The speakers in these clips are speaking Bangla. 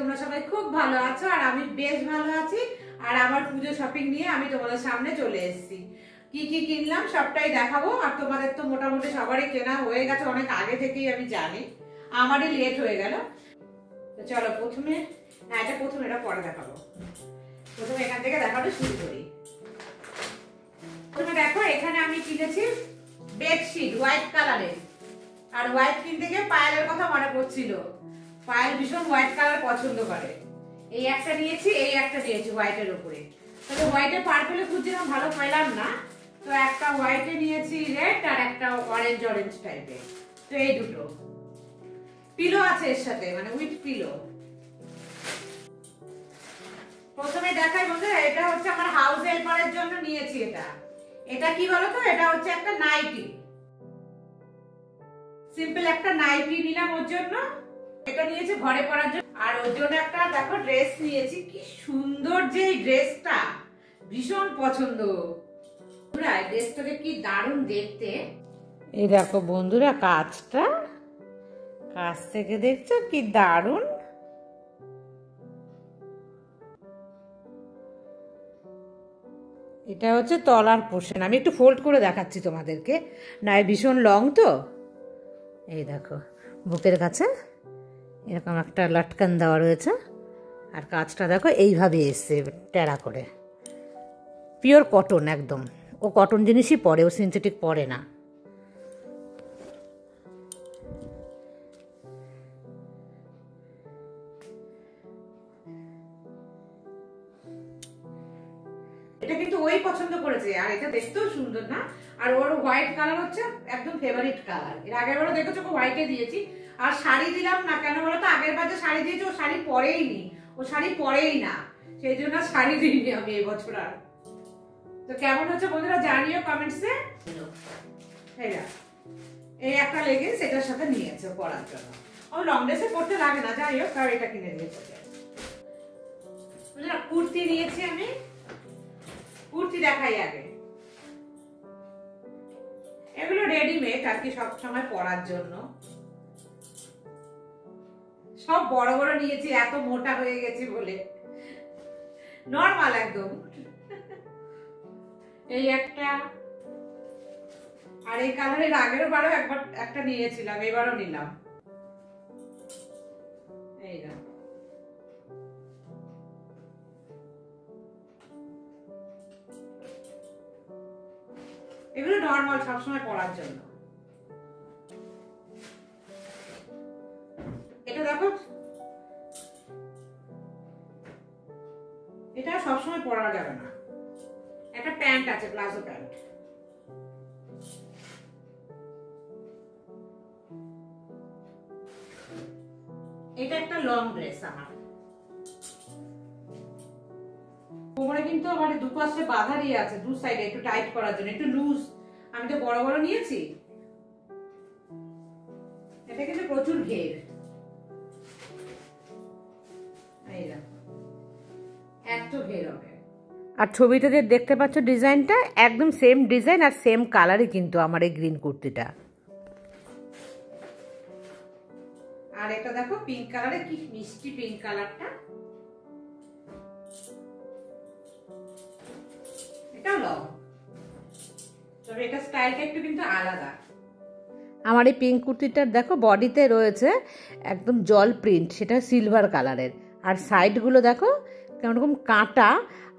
তোমরা সবাই খুব ভালো আছো আর আমি বেশ ভালো আছি। আর আমার পুজো শপিং নিয়ে আমি তোমাদের সামনে চলে এসেছি। কি কি কিনলাম সবটাই দেখাবো। আর তোমাদের তো মোটামুটি সবারই কেনা হয়ে গেছে অনেক আগে থেকেই, আমি জানি, আমারই লেট হয়ে গেল। তো চলো প্রথমে, এটা পরে দেখাবো। প্রথমে এখান থেকে দেখানো শুরু করি। প্রথমে দেখো, এখানে আমি কিনেছি বেডশিট হোয়াইট কালারের। আর হোয়াইট কিনতে গিয়ে পায়েলের কথা মনে পড়ছিল। পায়েল ভীষণ হোয়াইট কালার পছন্দ করে। এই একটা নিয়েছি, এই একটা নিয়েছি হোয়াইটের উপরে। তবে হোয়াইটে পার্পেলে খুঁজছিলাম, ভালো পাইলাম না, তো একটা হোয়াইটে নিয়েছি রেড আর একটা অরেঞ্জ টাইপের। তো এই দুটো পিলো আছে এর সাথে, মানে উইথ পিলো। প্রথমে দেখাই বন্ধুরা, এটা হচ্ছে আমার হাউস হেল্পারের জন্য নিয়েছি। এটা কি বলতো, এটা হচ্ছে একটা নাইটি, সিম্পল একটা নাইটি নিলাম ওর জন্য। এটা নিয়েছে ঘরে পরার জন্য। আর ওর জন্য একটা দেখো ড্রেস নিয়েছি, কি সুন্দর যে এই ড্রেসটা, ভীষণ পছন্দ। বন্ধুরা এই ড্রেসটাকে কি দারুণ দেখতে। এই দেখো বন্ধুরা কাজটা, কাছ থেকে দেখছো কি দারুণ। এটা হচ্ছে তলার পোর্শন, আমি একটু ফোল্ড করে দেখাচ্ছি তোমাদেরকে, না ভীষণ লং তো। এই দেখো বুকের কাছে এরকম একটা লটকান দেওয়া রয়েছে। আর কাজটা দেখো এইভাবে এসছে টেরা করে, পিওর কটন একদম। ও কটন জিনিসই পরে, ও সিনথেটিক পরে না। এটা কিন্তু ওই পছন্দ করেছে, আর এটা দেখতেও সুন্দর না। আর ওর হোয়াইট কালার হচ্ছে একদম ফেভারিট কালার। এর আগের বারও দেখেছো হোয়াইটে দিয়েছি। আর শাড়ি দিলাম না কেন বলো তো, আগের বার যে শাড়ি দিয়েছি ও শাড়ি পরেই নি, ও শাড়ি পরেই না, সেই জন্য শাড়ি দিইনি আমি এবছর আর। তো কেমন হচ্ছে বন্ধুরা জানিও কমেন্টসে। এই একটা লেগিংস এটার সাথে নিয়েছে পরার জন্য। ও লং ড্রেসে পরতে লাগে না, যাই হোক, আর এটা কিনে দিয়েছে। কুর্তি নিয়েছি আমি, কুর্তি দেখাই আগে। এগুলো রেডিমেড আর কি, সব সময় পরার জন্য। সব বড় বড় নিয়েছি, এত মোটা হয়ে গেছি বলে। নরমাল একদম। এই একটা, আর এই কালারের আগের বারও একবার একটা নিয়েছিলাম, এবারও নিলাম। এই না, এগুলো নরমাল সবসময় পরার জন্য। এটা দেখো, এটা সবসময় পরা যাবে না। একটা প্যান্ট আছে, প্লাজো প্যান্ট। এটা একটা লং ড্রেস আমার, কোমরে কিন্তু আমার দুপাশে বাঁধা দিয়ে আছে, দু সাইডে একটু টাইট করার জন্য, একটু লুজ। আমি তো বড় বড় নিয়েছি। এটা কিন্তু প্রচুর ঘের। এত ঘের হবে। আর ছবিতে যে দেখতে পাচ্ছ ডিজাইনটা, একদম সেম ডিজাইন আর সেম কালারই কিন্তু আমার এই গ্রিন কুর্তিটা। আর এটা দেখো পিঙ্ক কালারে, কি মিষ্টি পিঙ্ক কালারটা। এটাও লং, তবে এটা স্টাইলটা একটু কিন্তু আলাদা। আমার এই পিঙ্ক কুর্তিটার দেখো বডিতে রয়েছে একদম জল প্রিন্ট, সেটা সিলভার কালারের। আর সাইডগুলো দেখো কেমন কাঁটা,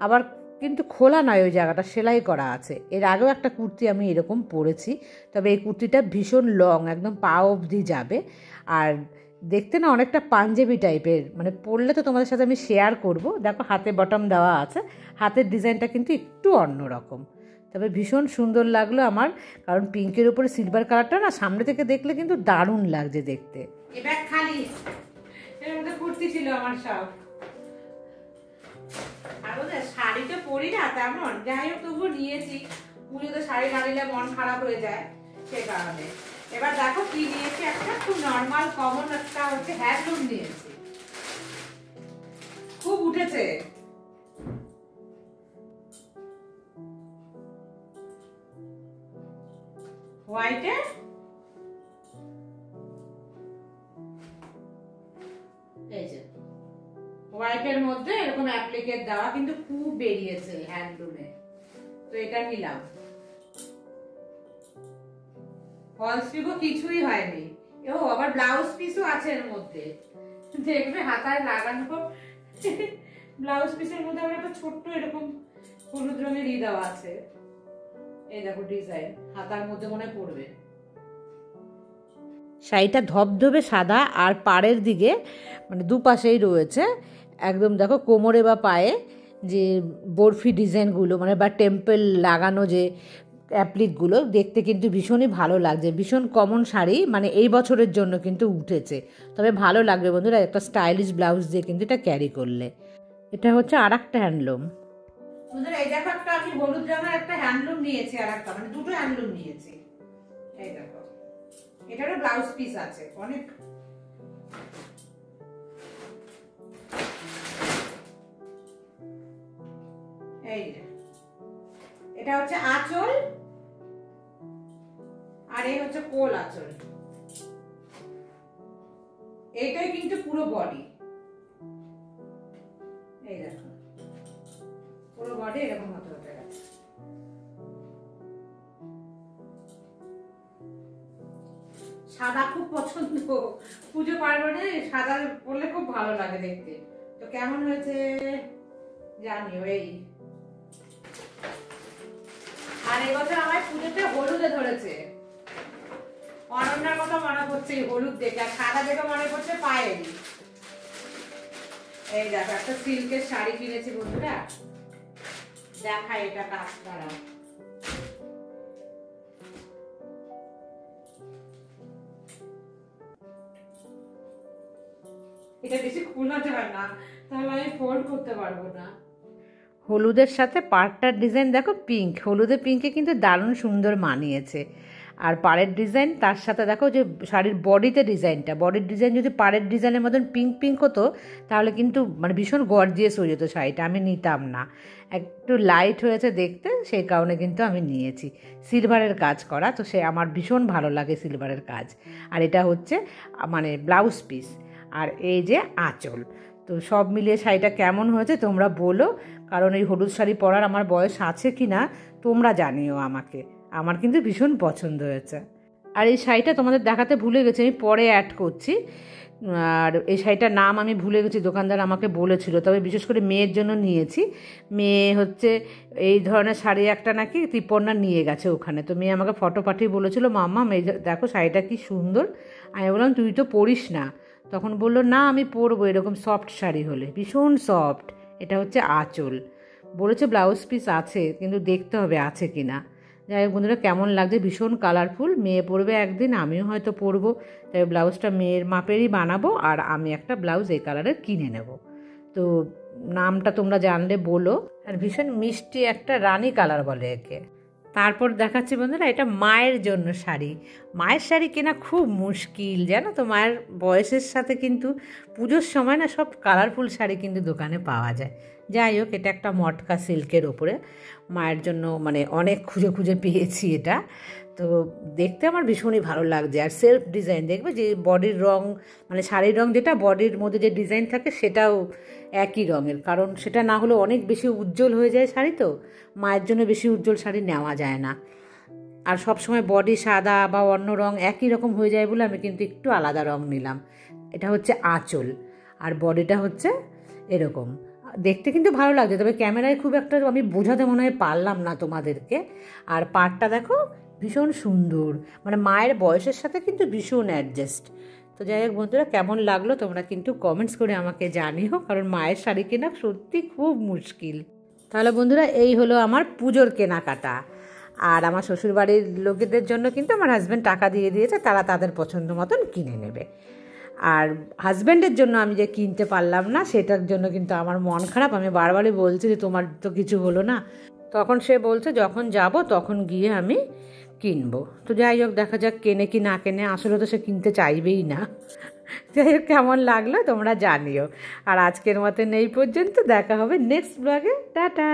আবার কিন্তু খোলা নয়, ওই জায়গাটা সেলাই করা আছে। এর আগেও একটা কুর্তি আমি এরকম পরেছি, তবে এই কুর্তিটা ভীষণ লং, একদম পা অবধি যাবে। আর দেখতে না অনেকটা পাঞ্জাবি টাইপের, মানে পরলে তো তোমাদের সাথে আমি শেয়ার করব। দেখো হাতে বটম দেওয়া আছে, হাতের ডিজাইনটা কিন্তু একটু অন্যরকম, তবে ভীষণ সুন্দর লাগলো আমার। কারণ পিঙ্কের উপরে সিলভার কালারটা না সামনে থেকে দেখলে কিন্তু দারুণ লাগছে দেখতে। এবার খালি এর মধ্যে কুর্তি ছিল আমার সব। আর ওদের শাড়ি তো পরি না তেমন, যাই হোক তবুও নিয়েছি। পুজোতে শাড়ি না নিলে মন খারাপ হয়ে যায়, সে কারণে। এবার দেখো কি নিয়েছি, একটা খুব নর্মাল কমন একটা হচ্ছে হ্যান্ডলুম নিয়েছি, খুব উঠেছে। হোয়াইটে এই যে হোয়াইটের মধ্যে এরকম অ্যাপ্লিকেট দেওয়া, কিন্তু খুব বেরিয়েছে হ্যান্ডলুমে, তো এটা নিলাম। ফলস পিকও কিছুই হয়নি। ও আবার ব্লাউজ পিসও আছে এর মধ্যে, দেখবে হাতায় লাগানো ব্লাউজ পিসের মধ্যে আবার একটা ছোট্ট এরকম হলুদ রঙের দেওয়া আছে। এই দেখো ডিজাইন, হাতার মধ্যে মনে পড়বে। শাড়িটা ধবধবে সাদা, আর পাড়ের দিকে মানে দুপাশেই রয়েছে একদম দেখো কোমরে বা পায়ে যে বরফি ডিজাইনগুলো মানে বা টেম্পল লাগানো যে অ্যাপ্লিকগুলো, দেখতে কিন্তু ভীষণই ভালো লাগছে। ভীষণ কমন শাড়ি, মানে এই বছরের জন্য কিন্তু উঠেছে, তবে ভালো লাগবে বন্ধুরা একটা স্টাইলিশ ব্লাউজ দিয়ে কিন্তু এটা ক্যারি করলে। এটা হচ্ছে আর একটা হ্যান্ডলুম বন্ধুরা। এই দেখো একটা আমি হলুদ রঙের একটা হ্যান্ডলুম নিয়েছি, আর একটা মানে দুটো হ্যান্ডলুম নিয়েছি। এই দেখো এটারও ব্লাউজ পিস আছে অনেক। এই এটা হচ্ছে আঁচল, আর এই হচ্ছে কোল আঁচল। এইটাই কিন্তু পুরো বডি। এই দেখো পুরো বডি এরকম হতে হতে গেছে। সাদা খুব পছন্দ, পুজো পার্বণে সাদা পরলে খুব ভালো লাগে দেখতে। তো কেমন হয়েছে জানিও। এই আর এবছর আমার পুজোতে হলুদে ধরেছে, অনন্যার কথা মনে পড়ছে হলুদ দেখে, আর সাদা দেখে মনে পড়ছে পায়েল। এই দেখো একটা সিল্কের শাড়ি কিনেছি বন্ধুরা, দেখাই এটা কাজ করা। এটা বেশি খোলা যায় না, তাহলে আমি ফোল্ড করতে পারবো না। হলুদের সাথে পাড়টার ডিজাইন দেখো পিঙ্ক, হলুদে পিঙ্কে কিন্তু দারুণ সুন্দর মানিয়েছে। আর পাড়ের ডিজাইন তার সাথে দেখো যে শাড়ির বডিতে ডিজাইনটা, বডির ডিজাইন যদি পাড়ের ডিজাইনের মতন পিঙ্ক পিঙ্ক হতো তাহলে কিন্তু মানে ভীষণ গর্জিয়াস হয়ে যেত শাড়িটা, আমি নিতাম না। একটু লাইট হয়েছে দেখতে, সেই কারণে কিন্তু আমি নিয়েছি। সিলভারের কাজ করা, তো সে আমার ভীষণ ভালো লাগে সিলভারের কাজ। আর এটা হচ্ছে মানে ব্লাউজ পিস, আর এই যে আঁচল। তো সব মিলিয়ে শাড়িটা কেমন হয়েছে তোমরা বলো, কারণ এই হলুদ শাড়ি পরার আমার বয়স আছে কি না তোমরা জানিও আমাকে। আমার কিন্তু ভীষণ পছন্দ হয়েছে। আর এই শাড়িটা তোমাদের দেখাতে ভুলে গেছি, আমি পরে অ্যাড করছি। আর এই শাড়িটার নাম আমি ভুলে গেছি, দোকানদার আমাকে বলেছিল, তবে বিশেষ করে মেয়ের জন্য নিয়েছি। মেয়ে হচ্ছে এই ধরনের শাড়ি একটা নাকি ত্রিপর্ণা নিয়ে গেছে ওখানে, তো মেয়ে আমাকে ফটো পাঠিয়ে বলেছিল মাম্মা এই দেখো শাড়িটা কি সুন্দর। আমি বললাম তুই তো পরিস না, তখন বললো না আমি পরবো, এরকম সফট শাড়ি হলে, ভীষণ সফট। এটা হচ্ছে আঁচল, বলেছে ব্লাউজ পিস আছে, কিন্তু দেখতে হবে আছে কি না। যাই হোক বন্ধুরা কেমন লাগছে, ভীষণ কালারফুল। মেয়ে পরবে একদিন, আমিও হয়তো পরবো, তাই ব্লাউজটা মেয়ের মাপেরই বানাবো, আর আমি একটা ব্লাউজ এই কালারের কিনে নেব। তো নামটা তোমরা জানলে বলো। আর ভীষণ মিষ্টি একটা রানী কালার বলে একে। তারপর দেখাচ্ছি বন্ধুরা এটা মায়ের জন্য শাড়ি। মায়ের শাড়ি কেনা খুব মুশকিল জানো তো, মায়ের বয়সের সাথে কিন্তু পুজোর সময় না সব কালারফুল শাড়ি কিন্তু দোকানে পাওয়া যায়। যাই হোক এটা একটা মটকা সিল্কের ওপরে মায়ের জন্য মানে অনেক খুঁজে খুঁজে পেয়েছি এটা। তো দেখতে আমার ভীষণই ভালো লাগছে। আর সেলফ ডিজাইন দেখবে যে বডির রং মানে শাড়ির রং যেটা বডির মধ্যে যে ডিজাইন থাকে সেটাও একই রঙের, কারণ সেটা না হলে অনেক বেশি উজ্জ্বল হয়ে যায় শাড়ি। তো মায়ের জন্য বেশি উজ্জ্বল শাড়ি নেওয়া যায় না, আর সব সময় বডি সাদা বা অন্য রং একই রকম হয়ে যায় বলে আমি কিন্তু একটু আলাদা রং নিলাম। এটা হচ্ছে আঁচল, আর বডিটা হচ্ছে এরকম। দেখতে কিন্তু ভালো লাগছে, তবে ক্যামেরায় খুব একটা আমি বোঝাতে মনে হয় পারলাম না তোমাদেরকে। আর পাড়টা দেখো ভীষণ সুন্দর, মানে মায়ের বয়সের সাথে কিন্তু ভীষণ অ্যাডজাস্ট। তো যাই হোক বন্ধুরা কেমন লাগলো তোমরা কিন্তু কমেন্টস করে আমাকে জানিও, কারণ মায়ের শাড়ি কেনা সত্যি খুব মুশকিল। তাহলে বন্ধুরা এই হলো আমার পুজোর কেনাকাটা। আর আমার শ্বশুরবাড়ির লোকেদের জন্য কিন্তু আমার হাজব্যান্ড টাকা দিয়ে দিয়েছে, তারা তাদের পছন্দ মতন কিনে নেবে। আর হাজব্যান্ডের জন্য আমি যে কিনতে পারলাম না সেটার জন্য কিন্তু আমার মন খারাপ। আমি বারবারই বলছি যে তোমার তো কিছু হলো না, তখন সে বলছে যখন যাব তখন গিয়ে আমি কিনবো। তো যাই হোক দেখা যাক কেনে কি না কেনে, আসলে তো সে কিনতে চাইবেই না। যাই হোক কেমন লাগলো তোমরা জানিও। আর আজকের মতন এই পর্যন্ত, দেখা হবে নেক্সট ব্লগে, টাটা।